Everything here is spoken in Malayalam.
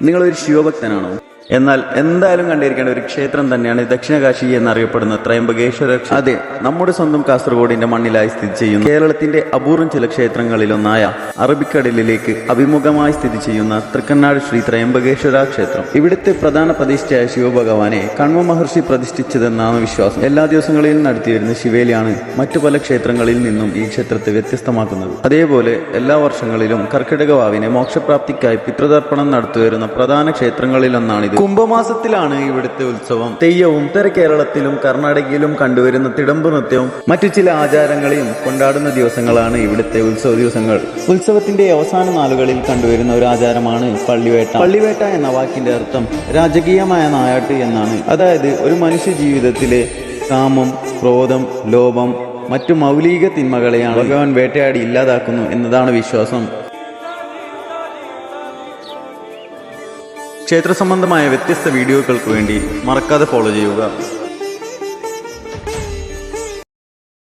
നിങ്ങളൊരു ശിവഭക്തനാണോ? എന്നാൽ എന്തായാലും കണ്ടിരിക്കേണ്ട ഒരു ക്ഷേത്രം തന്നെയാണ് ദക്ഷിണകാശി എന്നറിയപ്പെടുന്ന ത്രയംബകേശ്വര ക്ഷേത്രം. അതെ, നമ്മുടെ സ്വന്തം കാസർഗോഡിന്റെ മണ്ണിലായി സ്ഥിതി ചെയ്യുന്ന കേരളത്തിന്റെ അപൂർവം ചില ക്ഷേത്രങ്ങളിലൊന്നായ അറബിക്കടലിലേക്ക് അഭിമുഖമായി സ്ഥിതി ചെയ്യുന്ന തൃക്കണ്ണാട് ശ്രീ ത്രയംബകേശ്വര ക്ഷേത്രം. ഇവിടുത്തെ പ്രധാന പ്രതിഷ്ഠയായ ശിവഭഗവാനെ കണ്വ മഹർഷി പ്രതിഷ്ഠിച്ചതെന്നാണ് വിശ്വാസം. എല്ലാ ദിവസങ്ങളിലും നടത്തിവരുന്ന ശിവേലിയാണ് മറ്റു പല ക്ഷേത്രങ്ങളിൽ നിന്നും ഈ ക്ഷേത്രത്തെ വ്യത്യസ്തമാക്കുന്നത്. അതേപോലെ എല്ലാ വർഷങ്ങളിലും കർക്കിടക വാവിനെ മോക്ഷപ്രാപ്തിക്കായി പിതൃതർപ്പണം നടത്തിവരുന്ന പ്രധാന ക്ഷേത്രങ്ങളിലൊന്നാണിത്. കുംഭമാസത്തിലാണ് ഇവിടുത്തെ ഉത്സവം. തെയ്യവും ഉത്തര കേരളത്തിലും കർണാടകയിലും കണ്ടുവരുന്ന തിടമ്പ് നൃത്യവും മറ്റു ചില ആചാരങ്ങളെയും കൊണ്ടാടുന്ന ദിവസങ്ങളാണ് ഇവിടുത്തെ ഉത്സവ ദിവസങ്ങൾ. ഉത്സവത്തിന്റെ അവസാന നാളുകളിൽ കണ്ടുവരുന്ന ഒരു ആചാരമാണ് പള്ളിവേട്ട. പള്ളിവേട്ട എന്ന വാക്കിന്റെ അർത്ഥം രാജകീയമായ നായാട്ട് എന്നാണ്. അതായത് ഒരു മനുഷ്യ ജീവിതത്തിലെ കാമം, ക്രോധം, ലോഭം, മറ്റു മൗലിക തിന്മകളെയാണ് ഭഗവാൻ വേട്ടയാടി ഇല്ലാതാക്കുന്നു എന്നതാണ് വിശ്വാസം. ക്ഷേത്ര സംബന്ധമായ വ്യത്യസ്ത വീഡിയോകൾക്ക് വേണ്ടി മറക്കാതെ ഫോളോ ചെയ്യുക.